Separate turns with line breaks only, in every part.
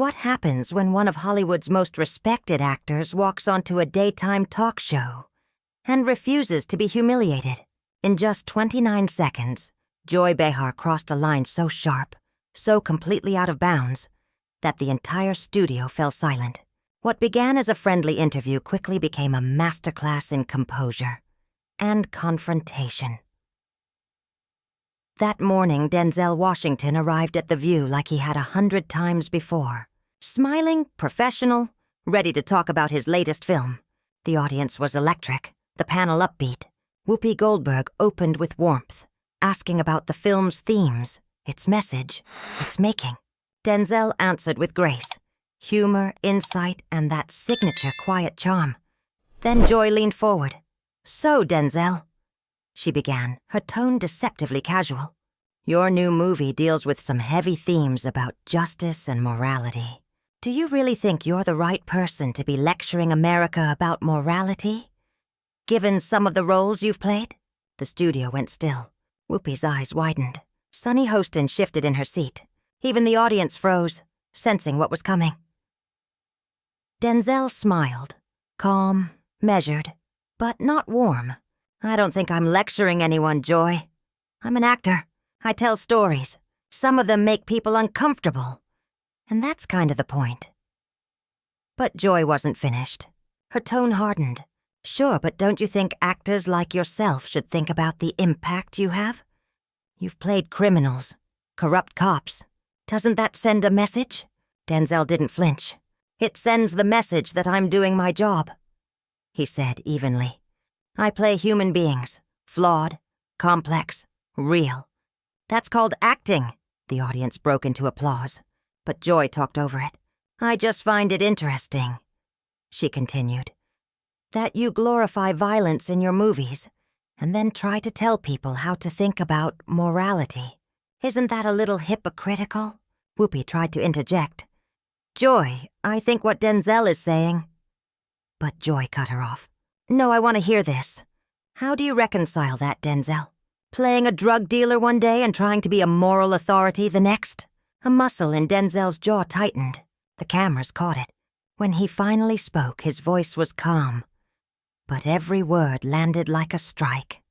What happens when one of Hollywood's most respected actors walks onto a daytime talk show and refuses to be humiliated? In just 29 seconds, Joy Behar crossed a line so sharp, so completely out of bounds, that the entire studio fell silent. What began as a friendly interview quickly became a masterclass in composure and confrontation. That morning, Denzel Washington arrived at the View like he had 100 times before. Smiling, professional, ready to talk about his latest film. The audience was electric, the panel upbeat. Whoopi Goldberg opened with warmth, asking about the film's themes, its message, its making. Denzel answered with grace, humor, insight, and that signature quiet charm. Then Joy leaned forward. "So, Denzel," she began, her tone deceptively casual. "Your new movie deals with some heavy themes about justice and morality. Do you really think you're the right person to be lecturing America about morality, given some of the roles you've played?" The studio went still. Whoopi's eyes widened. Sunny Hostin shifted in her seat. Even the audience froze, sensing what was coming. Denzel smiled, calm, measured, but not warm. "I don't think I'm lecturing anyone, Joy. I'm an actor. I tell stories. Some of them make people uncomfortable. And that's kind of the point." But Joy wasn't finished. Her tone hardened. "Sure, but don't you think actors like yourself should think about the impact you have? You've played criminals, corrupt cops. Doesn't that send a message?" Denzel didn't flinch. "It sends the message that I'm doing my job," he said evenly. "I play human beings, flawed, complex, real. That's called acting." The audience broke into applause, but Joy talked over it. "I just find it interesting," she continued, "that you glorify violence in your movies and then try to tell people how to think about morality. Isn't that a little hypocritical?" Whoopi tried to interject. "Joy, I think what Denzel is saying..." But Joy cut her off. "No, I want to hear this. How do you reconcile that, Denzel? Playing a drug dealer one day and trying to be a moral authority the next?" A muscle in Denzel's jaw tightened. The cameras caught it. When he finally spoke, his voice was calm, but every word landed like a strike.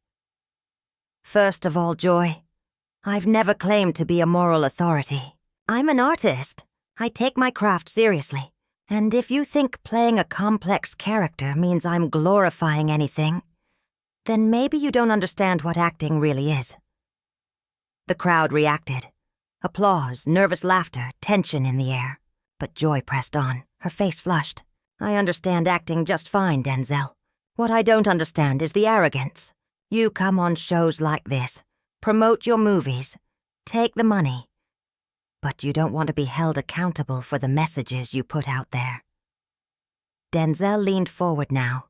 "First of all, Joy, I've never claimed to be a moral authority. I'm an artist. I take my craft seriously. And if you think playing a complex character means I'm glorifying anything, then maybe you don't understand what acting really is." The crowd reacted. Applause, nervous laughter, tension in the air. But Joy pressed on, her face flushed. "I understand acting just fine, Denzel. What I don't understand is the arrogance. You come on shows like this, promote your movies, take the money, but you don't want to be held accountable for the messages you put out there." Denzel leaned forward now,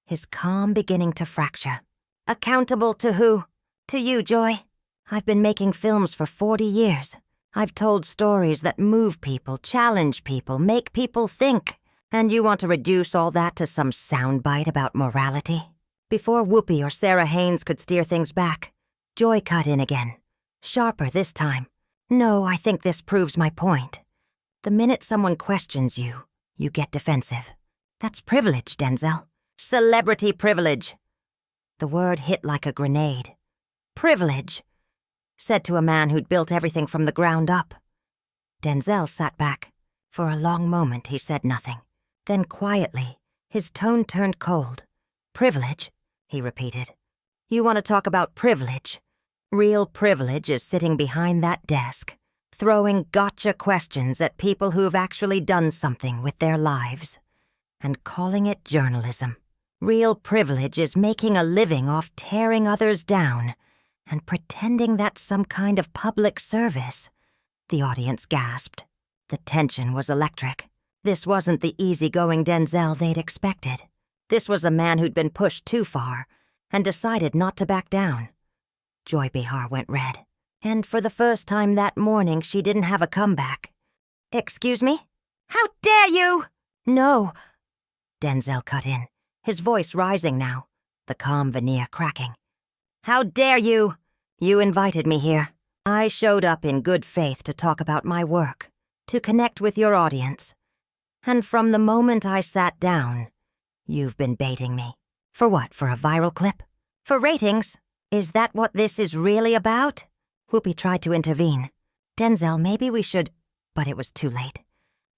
his calm beginning to fracture. "Accountable to who? To you, Joy. I've been making films for 40 years. I've told stories that move people, challenge people, make people think. And you want to reduce all that to some soundbite about morality?" Before Whoopi or Sarah Haynes could steer things back, Joy cut in again, sharper this time. "No, I think this proves my point. The minute someone questions you, you get defensive. That's privilege, Denzel. Celebrity privilege." The word hit like a grenade. "Privilege," said to a man who'd built everything from the ground up. Denzel sat back. For a long moment, he said nothing. Then quietly, his tone turned cold. "Privilege," he repeated. "You want to talk about privilege? Real privilege is sitting behind that desk, throwing gotcha questions at people who've actually done something with their lives, and calling it journalism. Real privilege is making a living off tearing others down and pretending that's some kind of public service." The audience gasped. The tension was electric. This wasn't the easygoing Denzel they'd expected. This was a man who'd been pushed too far and decided not to back down. Joy Behar went red, and for the first time that morning she didn't have a comeback. "Excuse me? How dare you?" "No," Denzel cut in, his voice rising now, the calm veneer cracking. "How dare you? You invited me here. I showed up in good faith to talk about my work, to connect with your audience. And from the moment I sat down, you've been baiting me. For what, for a viral clip? For ratings? Is that what this is really about? Whoopi tried to intervene. Denzel, maybe we should... But it was too late.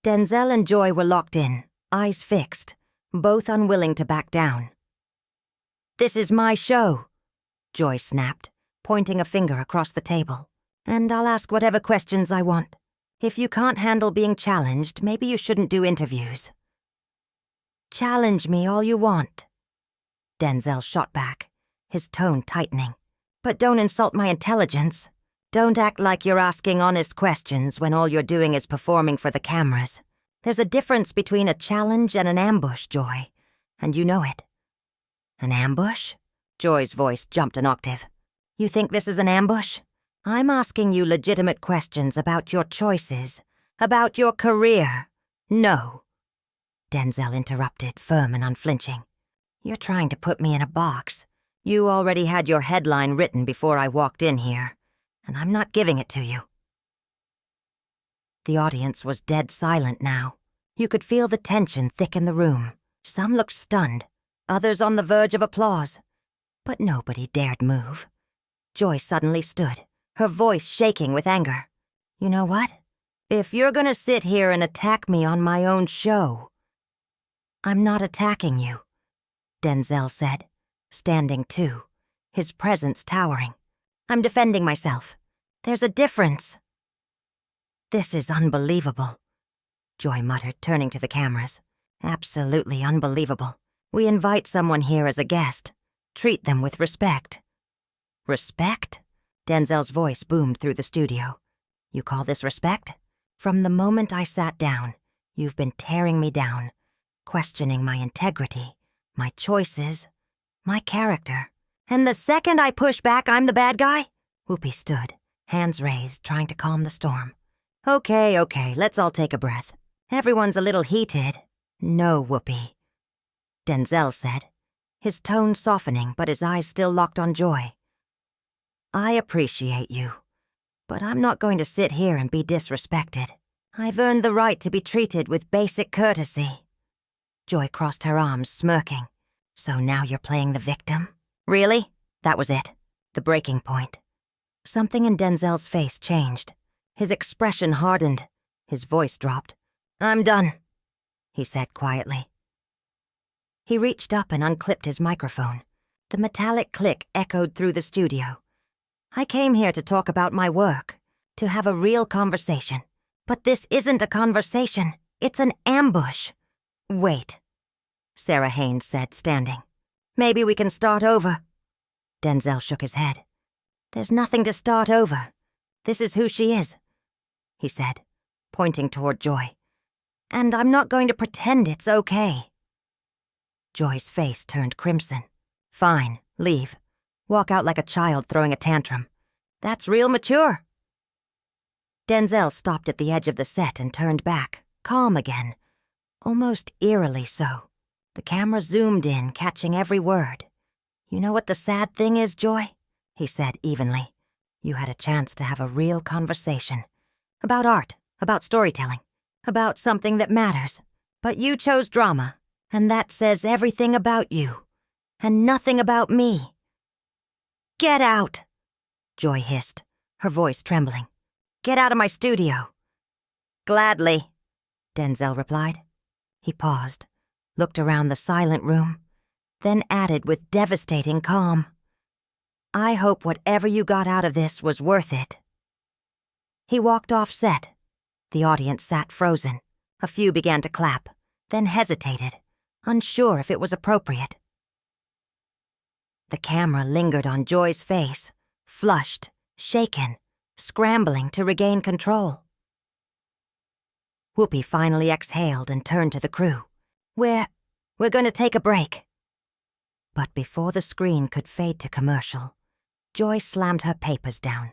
Denzel and Joy were locked in, eyes fixed, both unwilling to back down. This is my show, Joy snapped, pointing a finger across the table. And I'll ask whatever questions I want. If you can't handle being challenged, maybe you shouldn't do interviews. Challenge me all you want. Denzel shot back, his tone tightening. But don't insult my intelligence. Don't act like you're asking honest questions when all you're doing is performing for the cameras. There's a difference between a challenge and an ambush, Joy, and you know it. An ambush? Joy's voice jumped an octave. You think this is an ambush? I'm asking you legitimate questions about your choices, about your career. No. Denzel interrupted, firm and unflinching. You're trying to put me in a box. You already had your headline written before I walked in here, and I'm not giving it to you. The audience was dead silent now. You could feel the tension thick in the room. Some looked stunned, others on the verge of applause. But nobody dared move. Joy suddenly stood, her voice shaking with anger. You know what? If you're gonna sit here and attack me on my own show... I'm not attacking you, Denzel said, standing too, his presence towering. I'm defending myself. There's a difference. This is unbelievable, Joy muttered, turning to the cameras. Absolutely unbelievable. We invite someone here as a guest. Treat them with respect. Respect? Denzel's voice boomed through the studio. You call this respect? From the moment I sat down, you've been tearing me down, questioning my integrity, my choices, my character. And the second I push back, I'm the bad guy? Whoopi stood, hands raised, trying to calm the storm. Okay, let's all take a breath. Everyone's a little heated. No, Whoopi, Denzel said, his tone softening but his eyes still locked on Joy. I appreciate you, but I'm not going to sit here and be disrespected. I've earned the right to be treated with basic courtesy. Joy crossed her arms, smirking. So now you're playing the victim? Really? That was it. The breaking point. Something in Denzel's face changed. His expression hardened. His voice dropped. I'm done, he said quietly. He reached up and unclipped his microphone. The metallic click echoed through the studio. I came here to talk about my work, to have a real conversation. But this isn't a conversation. It's an ambush. Wait, Sarah Haynes said, standing. Maybe we can start over. Denzel shook his head. There's nothing to start over. This is who she is, he said, pointing toward Joy. And I'm not going to pretend it's okay. Joy's face turned crimson. Fine, leave. Walk out like a child throwing a tantrum. That's real mature. Denzel stopped at the edge of the set and turned back, calm again, almost eerily so. The camera zoomed in, catching every word. You know what the sad thing is, Joy? He said evenly. You had a chance to have a real conversation. About art, about storytelling, about something that matters. But you chose drama, and that says everything about you, and nothing about me. Get out, Joy hissed, her voice trembling. Get out of my studio. Gladly, Denzel replied. He paused, looked around the silent room, then added with devastating calm, I hope whatever you got out of this was worth it. He walked off set. The audience sat frozen. A few began to clap, then hesitated, unsure if it was appropriate. The camera lingered on Joy's face, flushed, shaken, scrambling to regain control. Whoopi finally exhaled and turned to the crew. We're going to take a break. But before the screen could fade to commercial, Joy slammed her papers down.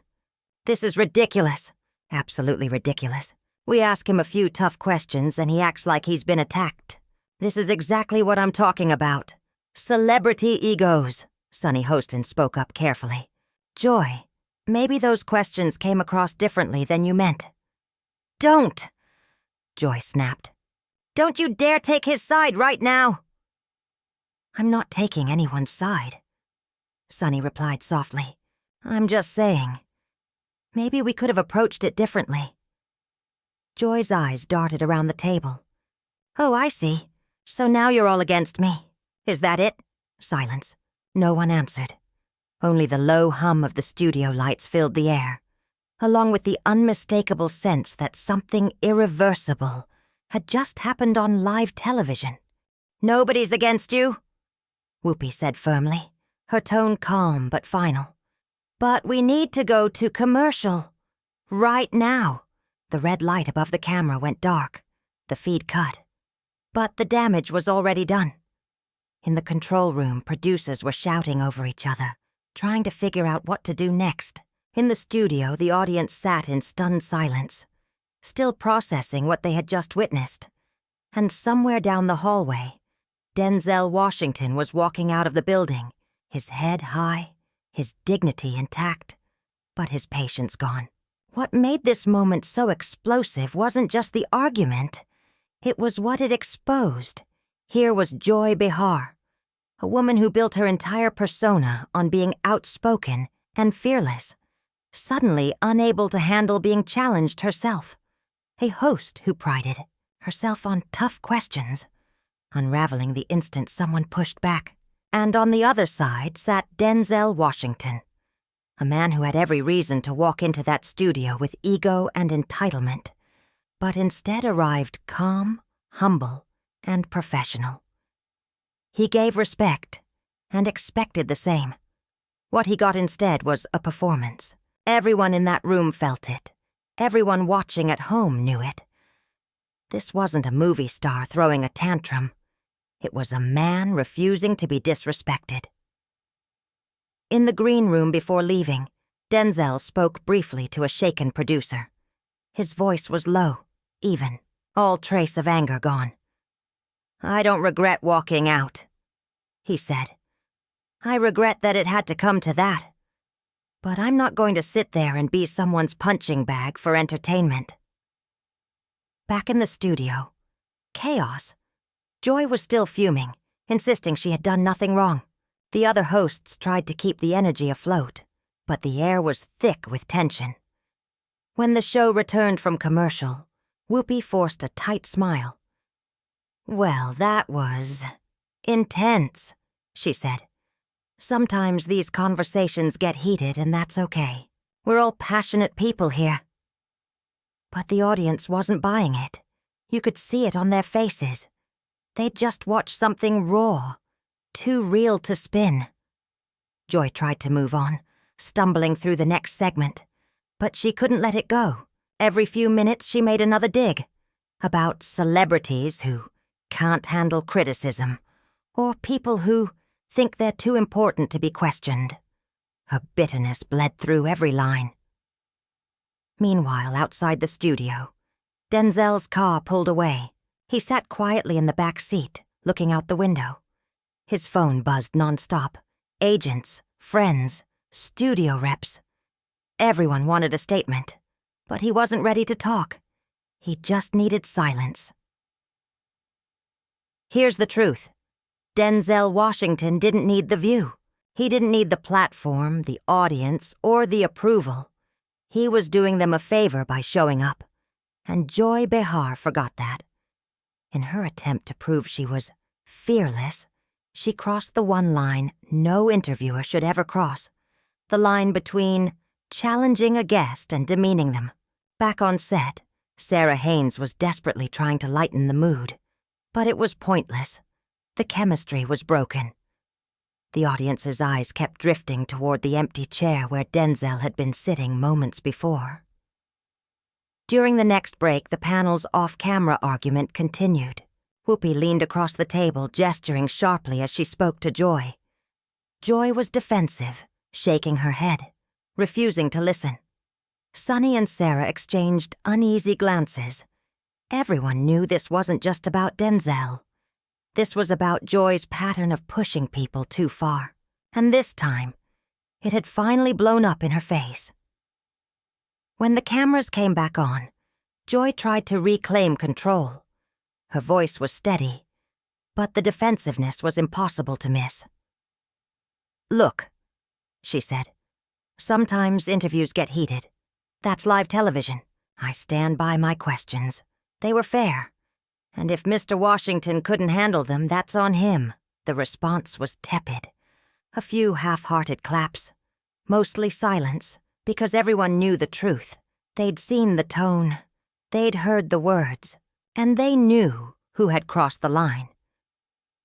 This is ridiculous. Absolutely ridiculous. We ask him a few tough questions and he acts like he's been attacked. This is exactly what I'm talking about. Celebrity egos, Sonny Hostin spoke up carefully. Joy, maybe those questions came across differently than you meant. Don't! Joy snapped. "Don't you dare take his side right now!" "I'm not taking anyone's side," Sunny replied softly. "I'm just saying. Maybe we could have approached it differently." Joy's eyes darted around the table. "Oh, I see. So now you're all against me. Is that it?" Silence. No one answered. Only the low hum of the studio lights filled the air, along with the unmistakable sense that something irreversible had just happened on live television. "Nobody's against you," Whoopi said firmly, her tone calm but final. "But we need to go to commercial. Right now." The red light above the camera went dark. The feed cut. But the damage was already done. In the control room, producers were shouting over each other, trying to figure out what to do next. In the studio, the audience sat in stunned silence, still processing what they had just witnessed. And somewhere down the hallway, Denzel Washington was walking out of the building, his head high, his dignity intact, but his patience gone. What made this moment so explosive wasn't just the argument. It was what it exposed. Here was Joy Behar, a woman who built her entire persona on being outspoken and fearless, suddenly unable to handle being challenged herself. A host who prided herself on tough questions, unraveling the instant someone pushed back. And on the other side sat Denzel Washington, a man who had every reason to walk into that studio with ego and entitlement, but instead arrived calm, humble, and professional. He gave respect and expected the same. What he got instead was a performance. Everyone in that room felt it. Everyone watching at home knew it. This wasn't a movie star throwing a tantrum. It was a man refusing to be disrespected. In the green room before leaving, Denzel spoke briefly to a shaken producer. His voice was low, even, all trace of anger gone. "I don't regret walking out," he said. "I regret that it had to come to that. But I'm not going to sit there and be someone's punching bag for entertainment." Back in the studio, chaos. Joy was still fuming, insisting she had done nothing wrong. The other hosts tried to keep the energy afloat, but the air was thick with tension. When the show returned from commercial, Whoopi forced a tight smile. "Well, that was intense," she said. "Sometimes these conversations get heated, and that's okay. We're all passionate people here." But the audience wasn't buying it. You could see it on their faces. They'd just watched something raw, too real to spin. Joy tried to move on, stumbling through the next segment, but she couldn't let it go. Every few minutes she made another dig, about celebrities who can't handle criticism, or people who think they're too important to be questioned. Her bitterness bled through every line. Meanwhile, outside the studio, Denzel's car pulled away. He sat quietly in the back seat, looking out the window. His phone buzzed nonstop. Agents, friends, studio reps. Everyone wanted a statement, but he wasn't ready to talk. He just needed silence. Here's the truth. Denzel Washington didn't need the view. He didn't need the platform, the audience, or the approval. He was doing them a favor by showing up. And Joy Behar forgot that. In her attempt to prove she was fearless, she crossed the one line no interviewer should ever cross, the line between challenging a guest and demeaning them. Back on set, Sarah Haynes was desperately trying to lighten the mood, but it was pointless. The chemistry was broken. The audience's eyes kept drifting toward the empty chair where Denzel had been sitting moments before. During the next break, the panel's off-camera argument continued. Whoopi leaned across the table, gesturing sharply as she spoke to Joy. Joy was defensive, shaking her head, refusing to listen. Sunny and Sarah exchanged uneasy glances. Everyone knew this wasn't just about Denzel. This was about Joy's pattern of pushing people too far. And this time, it had finally blown up in her face. When the cameras came back on, Joy tried to reclaim control. Her voice was steady, but the defensiveness was impossible to miss. "Look," she said, "sometimes interviews get heated. That's live television. I stand by my questions. They were fair. And if Mr. Washington couldn't handle them, that's on him." The response was tepid. A few half-hearted claps. Mostly silence, because everyone knew the truth. They'd seen the tone. They'd heard the words. And they knew who had crossed the line.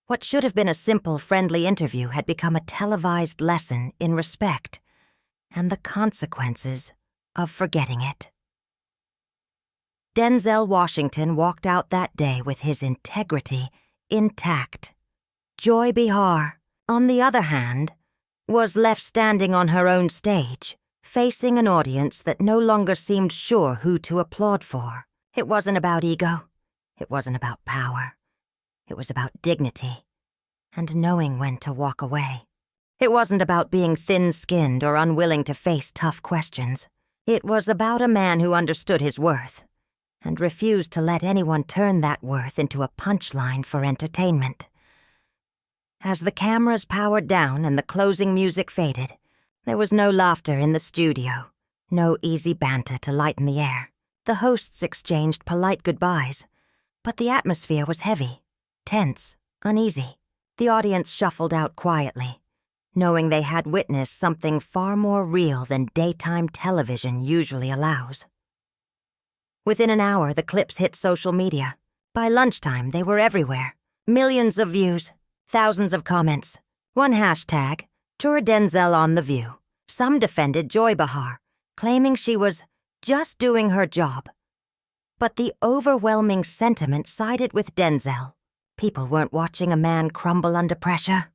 What should have been a simple, friendly interview had become a televised lesson in respect and the consequences of forgetting it. Denzel Washington walked out that day with his integrity intact. Joy Behar, on the other hand, was left standing on her own stage, facing an audience that no longer seemed sure who to applaud for. It wasn't about ego. It wasn't about power. It was about dignity and knowing when to walk away. It wasn't about being thin-skinned or unwilling to face tough questions. It was about a man who understood his worth and refused to let anyone turn that worth into a punchline for entertainment. As the cameras powered down and the closing music faded, there was no laughter in the studio, no easy banter to lighten the air. The hosts exchanged polite goodbyes, but the atmosphere was heavy, tense, uneasy. The audience shuffled out quietly, knowing they had witnessed something far more real than daytime television usually allows. Within an hour, the clips hit social media. By lunchtime, they were everywhere. Millions of views, thousands of comments. One hashtag, #Denzel on the View. Some defended Joy Behar, claiming she was just doing her job. But the overwhelming sentiment sided with Denzel. People weren't watching a man crumble under pressure.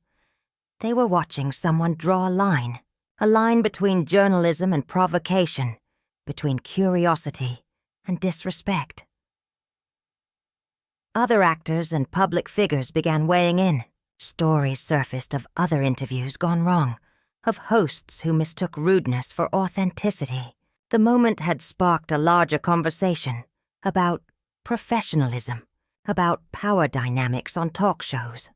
They were watching someone draw a line between journalism and provocation, between curiosity and disrespect. Other actors and public figures began weighing in. Stories surfaced of other interviews gone wrong, of hosts who mistook rudeness for authenticity. The moment had sparked a larger conversation about professionalism, about power dynamics on talk shows,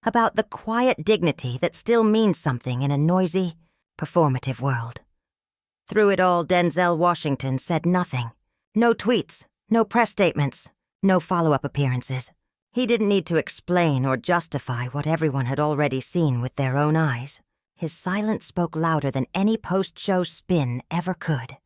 about the quiet dignity that still means something in a noisy, performative world. Through it all, Denzel Washington said nothing. No tweets, no press statements, no follow-up appearances. He didn't need to explain or justify what everyone had already seen with their own eyes. His silence spoke louder than any post-show spin ever could.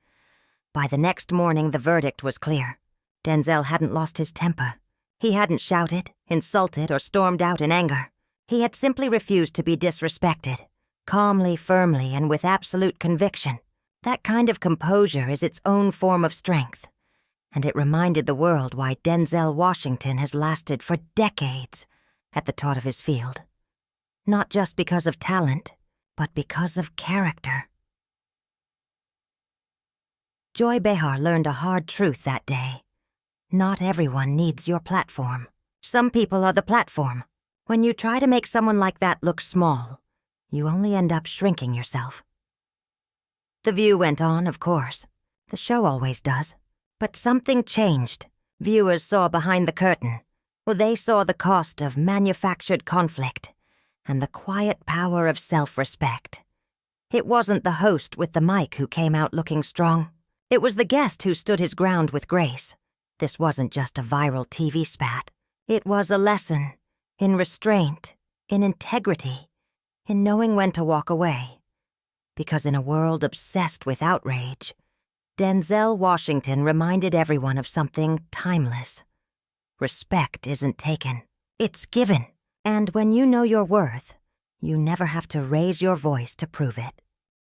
By the next morning, the verdict was clear. Denzel hadn't lost his temper. He hadn't shouted, insulted, or stormed out in anger. He had simply refused to be disrespected, calmly, firmly, and with absolute conviction. That kind of composure is its own form of strength, and it reminded the world why Denzel Washington has lasted for decades at the top of his field. Not just because of talent, but because of character. Joy Behar learned a hard truth that day. Not everyone needs your platform. Some people are the platform. When you try to make someone like that look small, you only end up shrinking yourself. The View went on, of course. The show always does. But something changed. Viewers saw behind the curtain. Well, they saw the cost of manufactured conflict and the quiet power of self-respect. It wasn't the host with the mic who came out looking strong. It was the guest who stood his ground with grace. This wasn't just a viral TV spat. It was a lesson in restraint, in integrity, in knowing when to walk away. Because in a world obsessed with outrage, Denzel Washington reminded everyone of something timeless. Respect isn't taken, it's given. And when you know your worth, you never have to raise your voice to prove it.